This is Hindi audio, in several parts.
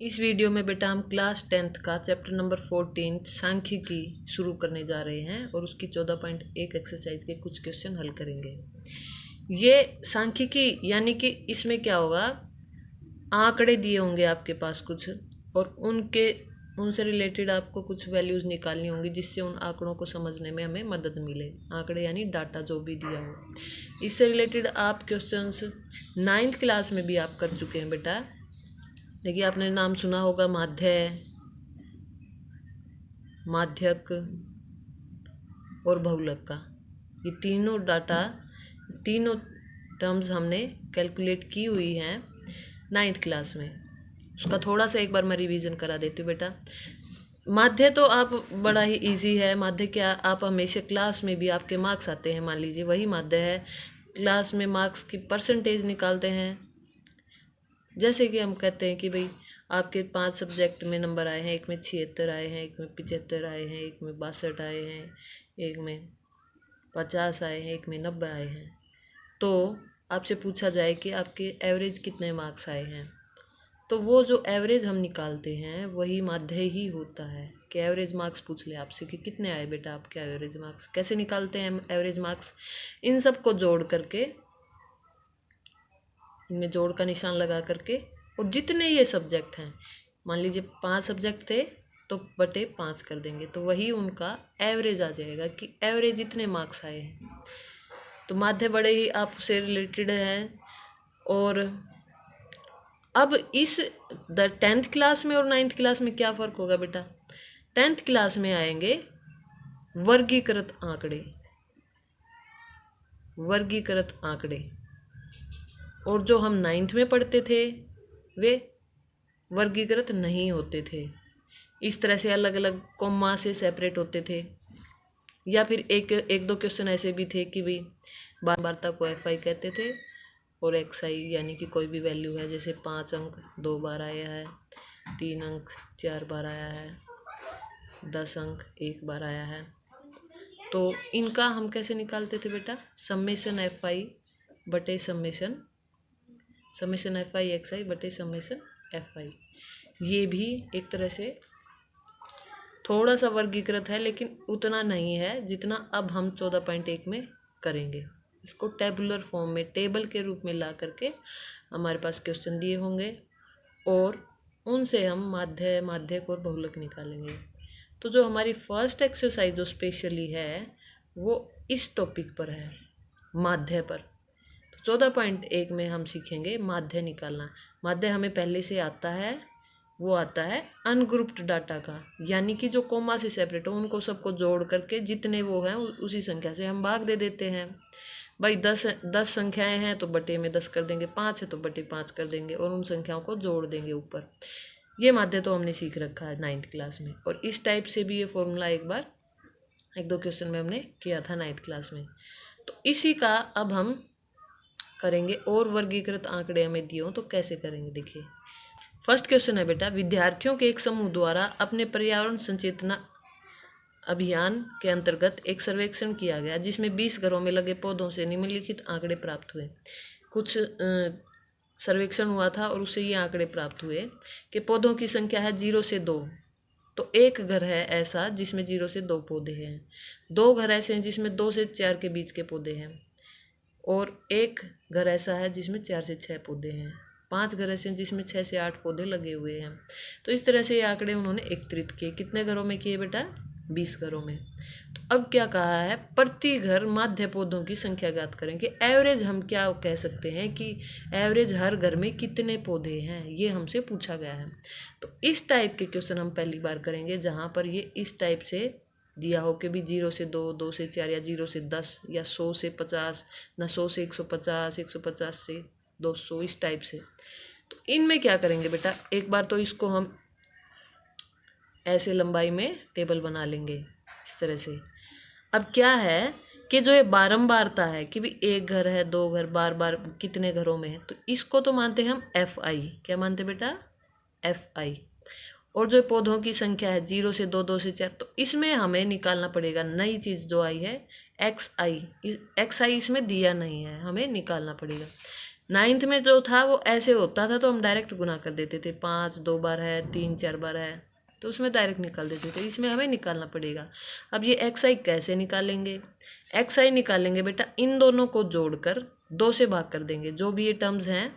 इस वीडियो में बेटा हम क्लास 10th का चैप्टर नंबर 14 सांख्यिकी शुरू करने जा रहे हैं और उसकी 14.1 एक्सरसाइज के कुछ क्वेश्चन हल करेंगे। ये सांख्यिकी यानी कि इसमें क्या होगा, आंकड़े दिए होंगे आपके पास कुछ और उनसे रिलेटेड आपको कुछ वैल्यूज़ निकालनी होंगी जिससे उन आंकड़ों को समझने में हमें मदद मिले। आंकड़े यानी डाटा जो भी दिया हो, इससे रिलेटेड आप क्वेश्चंस 9th क्लास में भी आप कर चुके हैं बेटा। देखिए, आपने नाम सुना होगा माध्य, माध्यक और बहुलक का। ये तीनों टर्म्स हमने कैलकुलेट की हुई हैं 9th क्लास में। उसका थोड़ा सा एक बार मैं रिवीजन करा देती हूँ बेटा। माध्य तो आप बड़ा ही इजी है। माध्य क्या, आप हमेशा क्लास में भी आपके मार्क्स आते हैं, मान लीजिए वही माध्य है। क्लास में मार्क्स की परसेंटेज निकालते हैं। जैसे कि हम कहते हैं कि भाई आपके 5 सब्जेक्ट में नंबर आए हैं, एक में 76 आए हैं, एक में 75 आए हैं, एक में 62 आए हैं, एक में 50 आए हैं, एक में 90 आए हैं। तो आपसे पूछा जाए कि आपके एवरेज कितने मार्क्स आए हैं, तो वो जो एवरेज हम निकालते हैं वही माध्य ही होता है। कि एवरेज मार्क्स पूछ ले आपसे कि कितने आए बेटा आपके एवरेज मार्क्स, कैसे निकालते हैं हम एवरेज मार्क्स? इन सब को जोड़ करके, इनमें जोड़ का निशान लगा करके, और जितने ये सब्जेक्ट हैं, मान लीजिए 5 सब्जेक्ट थे तो बटे 5 कर देंगे, तो वही उनका एवरेज आ जाएगा कि एवरेज इतने मार्क्स आए हैं। तो माध्य बड़े ही आपसे रिलेटेड हैं। और अब इस 10th क्लास में और 9th क्लास में क्या फ़र्क होगा बेटा? 10th क्लास में आएंगे वर्गीकृत आंकड़े, वर्गीकृत आंकड़े, और जो हम 9th में पढ़ते थे वे वर्गीकृत नहीं होते थे। इस तरह से अलग अलग कॉमा से सेपरेट होते थे। या फिर एक दो क्वेश्चन ऐसे भी थे कि भाई वार्ता को FI कहते थे और XI यानी कि कोई भी वैल्यू है, जैसे 5 अंक 2 बार आया है, 3 अंक 4 बार आया है, 10 अंक 1 बार आया है। तो इनका हम कैसे निकालते थे बेटा? समेशन FI बटे समेशन FI XI बटे समेशन FI। ये भी एक तरह से थोड़ा सा वर्गीकृत है, लेकिन उतना नहीं है जितना अब हम 14.1 में करेंगे। इसको टेबुलर फॉर्म में, टेबल के रूप में ला करके हमारे पास क्वेश्चन दिए होंगे और उनसे हम माध्य, माध्यक और बहुलक निकालेंगे। तो जो हमारी फर्स्ट एक्सरसाइज जो स्पेशली है वो इस टॉपिक पर है, माध्य पर। तो 14.1 में हम सीखेंगे माध्य निकालना। माध्य हमें पहले से आता है, वो आता है अनग्रुप्ड डाटा का, यानी कि जो कोमा से सेपरेट हो उनको सबको जोड़ करके जितने वो हैं उसी संख्या से हम भाग दे देते हैं। भाई 10 संख्याएं हैं तो बटे में 10 कर देंगे, 5 है तो बटे 5 कर देंगे और उन संख्याओं को जोड़ देंगे ऊपर। ये माध्य तो हमने सीख रखा है 9th क्लास में। और इस टाइप से भी ये फॉर्मूला एक दो क्वेश्चन में हमने किया था 9th क्लास में। तो इसी का अब हम करेंगे। और वर्गीकृत आंकड़े हमें दिए हो तो कैसे करेंगे, देखिए। फर्स्ट क्वेश्चन है बेटा, विद्यार्थियों के एक समूह द्वारा अपने पर्यावरण संचेतना अभियान के अंतर्गत एक सर्वेक्षण किया गया जिसमें 20 घरों में लगे पौधों से निम्नलिखित आंकड़े प्राप्त हुए। कुछ सर्वेक्षण हुआ था और उससे ये आंकड़े प्राप्त हुए कि पौधों की संख्या है 0 से 2। तो एक घर है ऐसा जिसमें 0 से 2 पौधे हैं, 2 घर ऐसे हैं जिसमें 2 से 4 के बीच के पौधे हैं, और एक घर ऐसा है जिसमें 4 से 6 पौधे हैं, 5 घर ऐसे हैं जिसमें 6 से 8 पौधे लगे हुए हैं। तो इस तरह से ये आंकड़े उन्होंने एकत्रित किए। कितने घरों में किए बेटा? 20 घरों में। तो अब क्या कहा है, प्रति घर माध्य पौधों की संख्या ज्ञात करें। कि एवरेज हम क्या कह सकते हैं कि एवरेज हर घर में कितने पौधे हैं, ये हमसे पूछा गया है। तो इस टाइप के क्वेश्चन हम पहली बार करेंगे जहाँ पर ये इस टाइप से दिया हो कि भी 0 से 2, 2 से 4, या 0 से 10, या 100 से 50, ना 100 से 150, 150 से 200, इस टाइप से। तो इनमें क्या करेंगे बेटा, एक बार तो इसको हम ऐसे लंबाई में टेबल बना लेंगे इस तरह से। अब क्या है कि जो ये बारंबारता है कि भी एक घर है, 2 घर, बार बार कितने घरों में है, तो इसको तो मानते हैं हम FI। क्या मानते बेटा? FI। और जो पौधों की संख्या है 0 से 2, 2 से 4, तो इसमें हमें निकालना पड़ेगा नई चीज़ जो आई है XI। XI इसमें दिया नहीं है, हमें निकालना पड़ेगा। नाइन्थ में जो था वो ऐसे होता था तो हम डायरेक्ट गुना कर देते थे, 5 2 बार है, 3 4 बार है, तो उसमें डायरेक्ट निकाल देते थे। इसमें हमें निकालना पड़ेगा। अब ये एक्स आई कैसे निकालेंगे? एक्स आई निकालेंगे बेटा, इन दोनों को जोड़कर 2 से भाग कर देंगे। जो भी ये टर्म्स हैं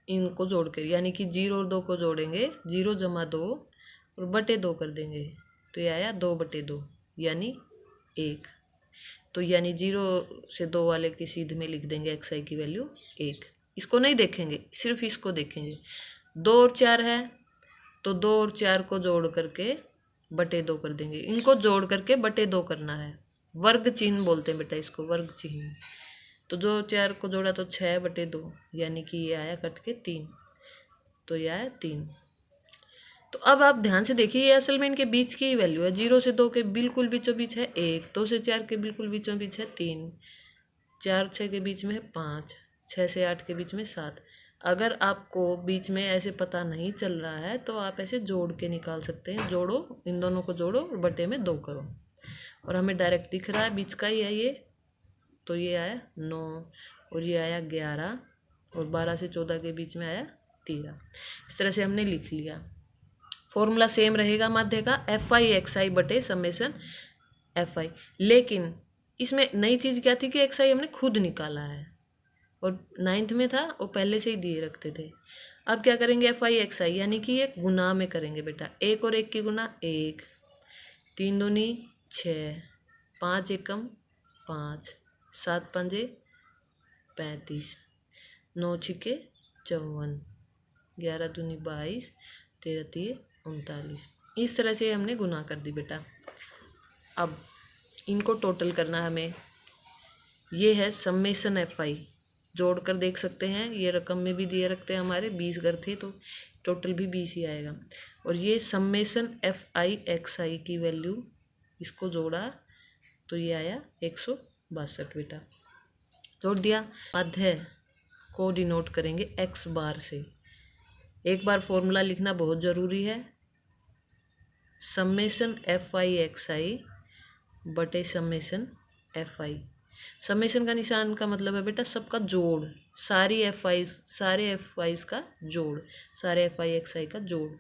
इनको जोड़कर, यानी कि 0 और 2 को जोड़ेंगे, 0 जमा 2 और बटे 2 कर देंगे, तो ये आया 2 बटे 2 यानी 1। तो यानी 0 से 2 वाले के सीध में लिख देंगे एक्स आई की वैल्यू 1। इसको नहीं देखेंगे, सिर्फ इसको देखेंगे। 2 और 4 है तो 2 और 4 को जोड़ करके बटे 2 कर देंगे। इनको जोड़ करके बटे 2 करना है, वर्ग चिन्ह बोलते हैं बेटा इसको, वर्ग चिन्ह। तो जो 4 को जोड़ा तो 6 बटे 2 यानी कि ये आया कट के 3, तो ये आया 3। तो अब आप ध्यान से देखिए, ये असल में इनके बीच की वैल्यू है। 0 से 2 के बिल्कुल बीचों बीच है 1, 2 से 4 के बिल्कुल बीचों बीच है 3, 4 6 के बीच में है 5, 6 से 8 के बीच में 7। अगर आपको बीच में ऐसे पता नहीं चल रहा है तो आप ऐसे जोड़ के निकाल सकते हैं। जोड़ो, इन दोनों को जोड़ो और बटे में 2 करो, और हमें डायरेक्ट दिख रहा है बीच का ही है ये, तो ये आया 9 और ये आया 11 और 12 से 14 के बीच में आया 13। इस तरह से हमने लिख लिया। फॉर्मूला सेम रहेगा माध्य का, एफ आई एक्स आई बटे समेसन एफ आई। लेकिन इसमें नई चीज़ क्या थी कि एक्स आई हमने खुद निकाला है, और 9th में था वो पहले से ही दिए रखते थे। अब क्या करेंगे, एफ आई एक्स आई यानी कि ये गुना में करेंगे बेटा। 1 और 1 की गुना 1, 3 दूनी 6, 5 एकम 5, 7 पंजे 35, 9 छिके 54, 11 दूनी 22, 13 तिये 39। इस तरह से हमने गुना कर दी बेटा। अब इनको टोटल करना हमें, ये है समेसन एफ आई, जोड़ कर देख सकते हैं, ये रकम में भी दिए रखते हैं हमारे, 20 घर थे तो टोटल भी 20 ही आएगा। और ये समेसन एफ आई एक्स आई की वैल्यू, इसको जोड़ा तो ये आया 162 बेटा। जोड़ दिया। माध्य को डिनोट करेंगे एक्स बार से। एक बार फॉर्मूला लिखना बहुत ज़रूरी है, summation f i x i बटे समेसन एफ आई। समेसन का निशान का मतलब है बेटा सबका जोड़, सारी एफ आईज, सारे एफ आईज का जोड़, सारे एफ आई एक्स आई का जोड़,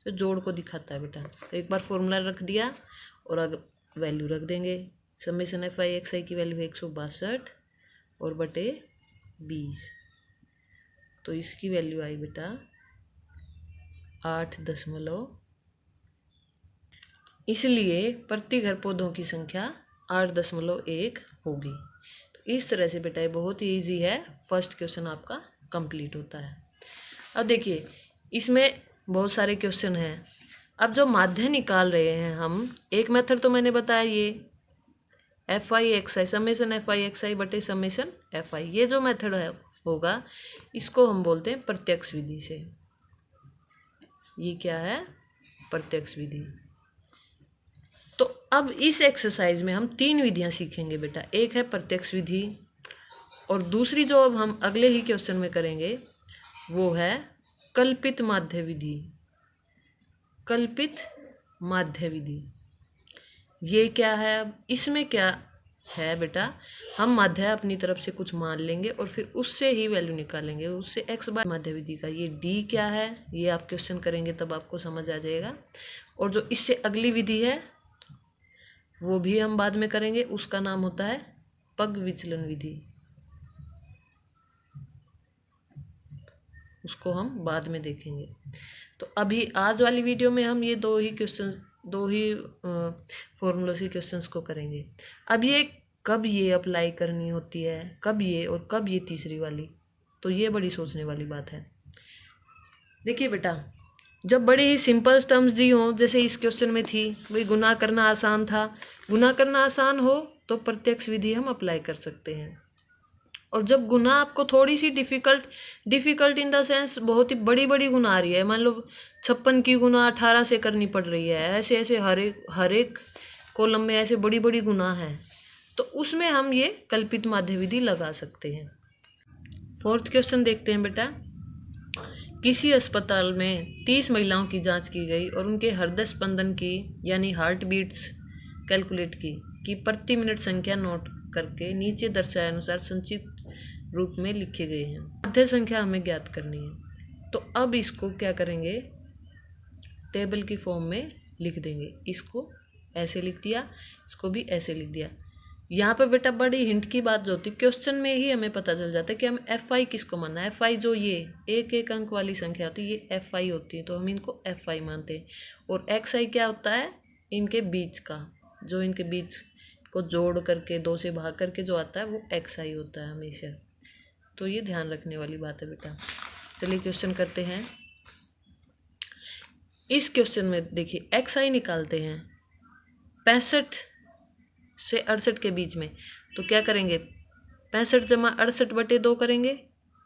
तो जोड़ को दिखाता है बेटा। तो एक बार फॉर्मूला रख दिया और अब वैल्यू रख देंगे। समेसन एफ आई एक्स आई की वैल्यू है 162 और बटे 20, तो इसकी वैल्यू आई बेटा 8., इसलिए प्रति घर पौधों की संख्या 8.1 होगी। तो इस तरह से बेटा ये बहुत ही ईजी है, फर्स्ट क्वेश्चन आपका कंप्लीट होता है। अब देखिए इसमें बहुत सारे क्वेश्चन हैं। अब जो माध्य निकाल रहे हैं हम, एक मेथड तो मैंने बताया ये f i x i, summation f i x i बटे समेसन एफ आई, ये जो मेथड है होगा इसको हम बोलते हैं प्रत्यक्ष विधि से। ये क्या है, प्रत्यक्ष विधि। तो अब इस एक्सरसाइज में हम 3 विधियां सीखेंगे बेटा। एक है प्रत्यक्ष विधि और दूसरी जो अब हम अगले ही क्वेश्चन में करेंगे वो है कल्पित माध्य विधि। कल्पित माध्य विधि ये क्या है? अब इसमें क्या है बेटा, हम माध्य अपनी तरफ से कुछ मान लेंगे और फिर उससे ही वैल्यू निकालेंगे, उससे एक्स बार माध्य विधि का ये डी क्या है ये आप क्वेश्चन करेंगे तब आपको समझ आ जाएगा। और जो इससे अगली विधि है वो भी हम बाद में करेंगे, उसका नाम होता है पग विचलन विधि, उसको हम बाद में देखेंगे। तो अभी आज वाली वीडियो में हम ये दो ही फॉर्मूलों से क्वेश्चंस को करेंगे। अब ये कब ये अप्लाई करनी होती है, कब ये और कब ये तीसरी वाली, तो ये बड़ी सोचने वाली बात है। देखिए बेटा, जब बड़ी ही सिंपल टर्म्स दी हों जैसे इस क्वेश्चन में थी, वही गुना करना आसान था, गुना करना आसान हो तो प्रत्यक्ष विधि हम अप्लाई कर सकते हैं। और जब गुना आपको थोड़ी सी डिफ़िकल्ट इन द सेंस बहुत ही बड़ी बड़ी गुना आ रही है, मान लो 56 की गुना 18 से करनी पड़ रही है, ऐसे हर एक कॉलम में ऐसे बड़ी बड़ी गुना है, तो उसमें हम ये कल्पित माध्य विधि लगा सकते हैं। 4th क्वेश्चन देखते हैं बेटा। किसी अस्पताल में 30 महिलाओं की जांच की गई और उनके हृदय स्पंदन की यानी हार्ट बीट्स कैलकुलेट की प्रति मिनट संख्या नोट करके नीचे दर्शाए अनुसार संचित रूप में लिखे गए हैं। मध्य संख्या हमें ज्ञात करनी है, तो अब इसको क्या करेंगे, टेबल की फॉर्म में लिख देंगे। इसको ऐसे लिख दिया, इसको भी ऐसे लिख दिया। यहाँ पे बेटा बड़ी हिंट की बात जो होती है, क्वेश्चन में ही हमें पता चल जाता है कि हम एफ आई किसको मानना है। एफ आई जो ये एक एक अंक वाली संख्या होती है, ये एफ आई होती है, तो हम इनको एफ आई मानते हैं। और एक्स आई क्या होता है, इनके बीच का, जो इनके बीच को जोड़ करके 2 से भाग करके जो आता है वो एक्स आई होता है हमेशा। तो ये ध्यान रखने वाली बात है बेटा। चलिए क्वेश्चन करते हैं। इस क्वेश्चन में देखिए एक्स आई निकालते हैं 65 से 68 के बीच में, तो क्या करेंगे, 65 जमा 68/2 करेंगे,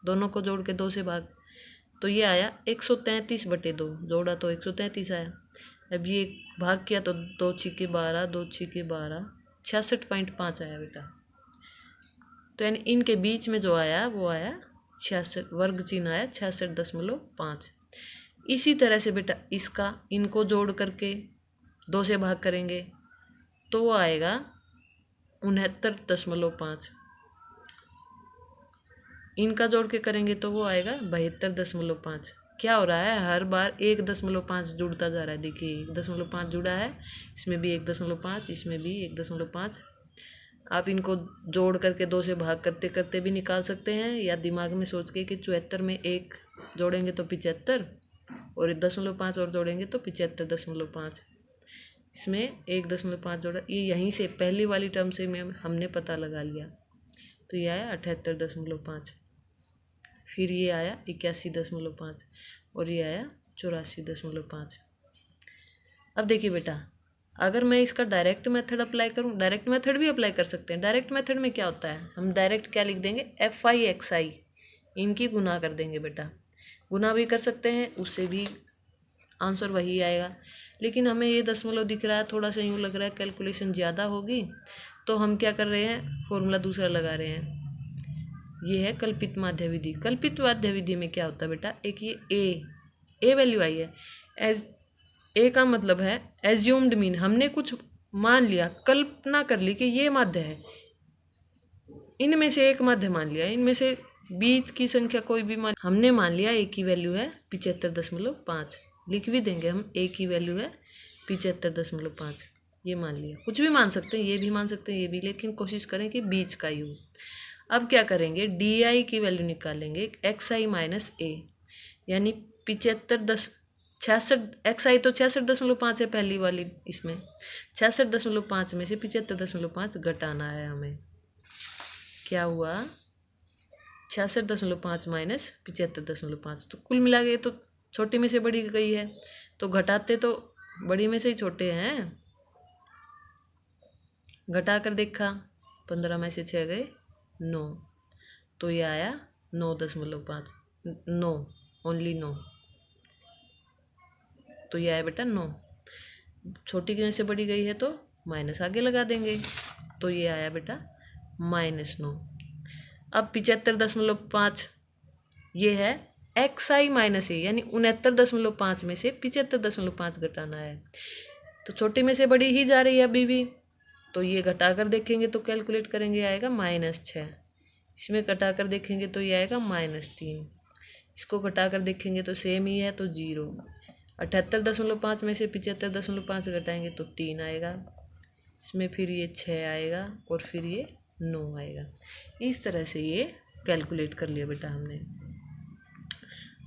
दोनों को जोड़ के 2 से भाग, तो ये आया 133/2, जोड़ा तो 133 आया। अब ये भाग किया तो 2 छिके 12, 2 छिके 12, 66.5 आया बेटा। तो यानी इनके बीच में जो आया वो आया 66, वर्ग चिन्ह आया 66.5। इसी तरह से बेटा इसका, इनको जोड़ करके 2 से भाग करेंगे तो वो आएगा 69.5। इनका जोड़ के करेंगे तो वो आएगा 72.5। क्या हो रहा है, हर बार 1.5 जुड़ता जा रहा है। देखिए 1.5 जुड़ा है, इसमें भी 1.5, इसमें भी 1.5। आप इनको जोड़ करके 2 से भाग करते करते भी निकाल सकते हैं, या दिमाग में सोच के कि 74 में 1 जोड़ेंगे तो 75, और 1.5 और जोड़ेंगे तो 75.5। इसमें 1.5 जोड़ा, ये यहीं से पहली वाली टर्म से हमने पता लगा लिया। तो ये आया 78.5, फिर ये आया 81.5, और ये आया 84.5। अब देखिए बेटा, अगर मैं इसका डायरेक्ट मेथड अप्लाई करूं, डायरेक्ट मेथड भी अप्लाई कर सकते हैं। डायरेक्ट मेथड में क्या होता है, हम डायरेक्ट क्या लिख देंगे, एफ आई एक्स आई, इनकी गुना कर देंगे बेटा। गुना भी कर सकते हैं, उससे भी आंसर वही आएगा। लेकिन हमें ये दशमलव दिख रहा है, थोड़ा सा यूँ लग रहा है कैलकुलेशन ज़्यादा होगी, तो हम क्या कर रहे हैं, फॉर्मूला दूसरा लगा रहे हैं। ये है कल्पित माध्य विधि। कल्पित माध्य विधि में क्या होता है बेटा, एक ये ए वैल्यू आई है, एज ए का मतलब है एज्यूम्ड मीन, हमने कुछ मान लिया, कल्पना कर ली कि ये माध्य है, इनमें से एक माध्य मान लिया, इनमें से बीच की संख्या कोई भी हमने मान लिया ए की वैल्यू है 75.5, लिख भी देंगे हम, ए की वैल्यू है 75.5, ये मान लिया। कुछ भी मान सकते हैं, ये भी मान सकते हैं, ये भी, लेकिन कोशिश करें कि बीच का ही हो। अब क्या करेंगे, डी आई की वैल्यू निकालेंगे, एक्स आई माइनस ए, यानी 66, एक्स आई तो 66.5 है पहली वाली, इसमें 66.5 में से 75.5 घटाना है हमें। क्या हुआ, 66.5 माइनस 75.5, तो कुल मिला के तो छोटी में से बड़ी गई है, तो घटाते तो बड़ी में से ही छोटे हैं। घटा कर देखा, 15 में से 6 गए 9, तो ये आया 9.5, 9 ओनली 9, तो ये आया बेटा 9। छोटी में से बड़ी गई है तो माइनस आगे लगा देंगे, तो ये आया बेटा -9। अब 75.5 ये है एक्स आई माइनस ए, यानी 69.5 में से 75.5 घटाना है, तो छोटी में से बड़ी ही जा रही है अभी भी, तो ये घटा कर देखेंगे तो कैलकुलेट करेंगे आएगा -6, इसमें घटा कर देखेंगे तो ये आएगा -3, इसको घटा कर देखेंगे तो सेम ही है तो 0। 78.5 में से 75.5 घटाएंगे तो 3 आएगा, इसमें फिर ये 6 आएगा, और फिर ये 9 आएगा। इस तरह से ये कैलकुलेट कर लिया बेटा हमने।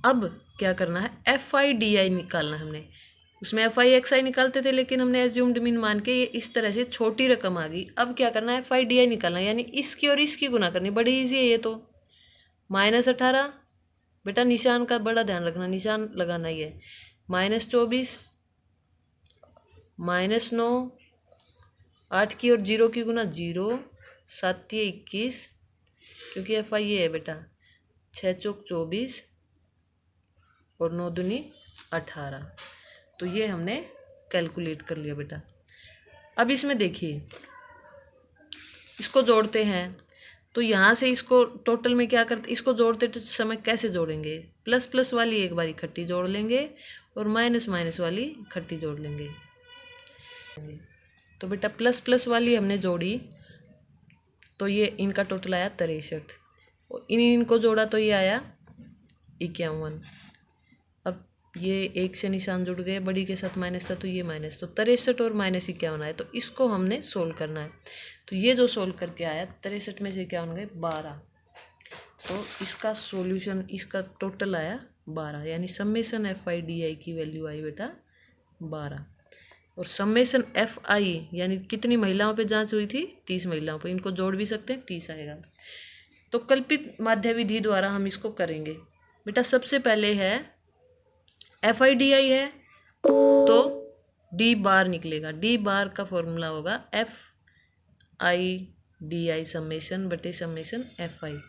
अब क्या करना है, एफ आई डी आई निकालना है हमने। उसमें एफ आई एक्स आई निकालते थे, लेकिन हमने एज्यूम्ड मीन मान के ये इस तरह से छोटी रकम आ गई। अब क्या करना है, एफ आई डी आई निकालना है, यानी इसकी और इसकी गुना करनी, बड़ी ईजी है ये तो। -18 बेटा, निशान का बड़ा ध्यान रखना, निशान लगाना ही है। -24, -9, 8 की और 0 की गुना 0, 7 ये 21, क्योंकि एफ आई ये है बेटा, 6 चौक 24 और 9 दूनी 18, तो ये हमने कैलकुलेट कर लिया बेटा। अब इसमें देखिए, इसको जोड़ते हैं, तो यहाँ से इसको टोटल में क्या करते, इसको जोड़ते समय कैसे जोड़ेंगे, प्लस प्लस वाली एक बार इकट्ठी जोड़ लेंगे और माइनस माइनस वाली इकट्ठी जोड़ लेंगे। तो बेटा प्लस प्लस वाली हमने जोड़ी, तो ये इनका टोटल आया 63, और इनको जोड़ा तो ये आया 51। अब ये एक से निशान जुड़ गए, बड़ी के साथ माइनस था तो ये माइनस, तो 63 और -51 आया, तो इसको हमने सोल्व करना है। तो ये जो सोल्व करके आया 63 में से क्या हो गए 12, तो इसका सॉल्यूशन, इसका टोटल आया 12, यानी समेशन FI/DI की वैल्यू आई बेटा 12। और समेशन FI यानी कितनी महिलाओं पे जांच हुई थी, 30 महिलाओं पे, इनको जोड़ भी सकते हैं, 30 आएगा। तो कल्पित माध्य विधि द्वारा हम इसको करेंगे बेटा। सबसे पहले है FI/DI है तो D बार निकलेगा, D बार का फॉर्मूला होगा FI/DI समेशन बटे समेशन FI।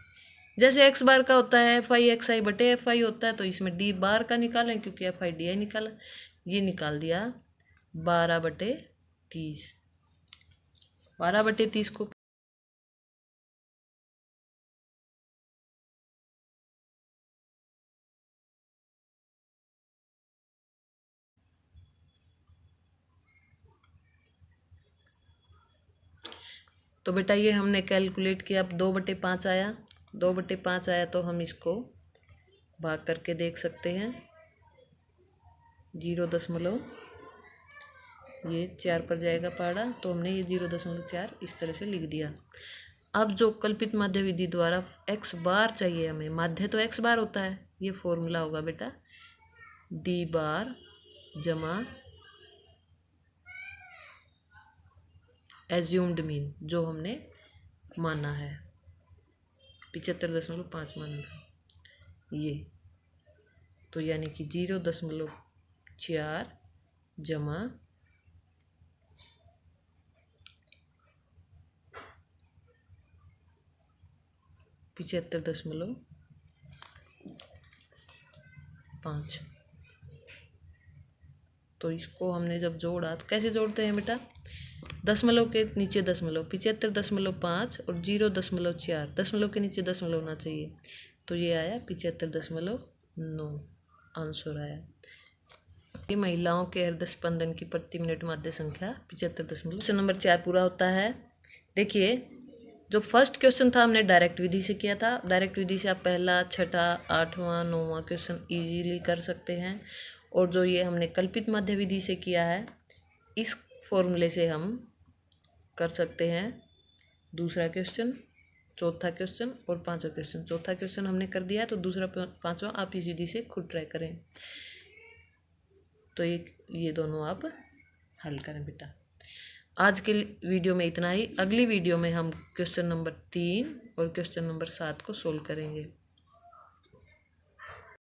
जैसे x बार का होता है FI/XI बटे FI होता है, तो इसमें D बार का निकालें क्योंकि FI/DI निकाला, ये निकाल दिया 12/30। 12/30 को तो बेटा ये हमने कैलकुलेट किया। अब 2/5 आया, 2/5 आया तो हम इसको भाग करके देख सकते हैं। 0 ये 4 पर जाएगा पहाड़ा, तो हमने ये 0.4 इस तरह से लिख दिया। अब जो कल्पित माध्य विधि द्वारा x बार चाहिए हमें, माध्य तो x बार होता है, ये फॉर्मूला होगा बेटा D बार जमा एज्यूम्ड मीन, जो हमने माना है 75.5 माना था ये, तो यानी कि 0.4 जमा 75.5। तो इसको हमने जब जोड़ा तो कैसे जोड़ते हैं बेटा, दशमलव के नीचे दशमलव, 75.5 और 0.4, दशमलव के नीचे दशमलव होना चाहिए, तो ये आया 75.9 आंसर आया। ये महिलाओं के हृदय स्पंदन की प्रति मिनट माध्य संख्या 75. क्वेश्चन नंबर 4 पूरा होता है। देखिए जो फर्स्ट क्वेश्चन था हमने डायरेक्ट विधि से किया था। डायरेक्ट विधि से आप पहला, छठा, 8वां, 9वां क्वेश्चन इजीली कर सकते हैं। और जो ये हमने कल्पित माध्य विधि से किया है, इस फॉर्मूले से हम कर सकते हैं दूसरा क्वेश्चन, चौथा क्वेश्चन और पांचवा क्वेश्चन। चौथा क्वेश्चन हमने कर दिया, तो दूसरा पांचवा आप इस विधि से खुद ट्राई करें। तो ये दोनों आप हल करें बेटा। आज के वीडियो में इतना ही। अगली वीडियो में हम क्वेश्चन नंबर 3 और क्वेश्चन नंबर 7 को सोल्व करेंगे।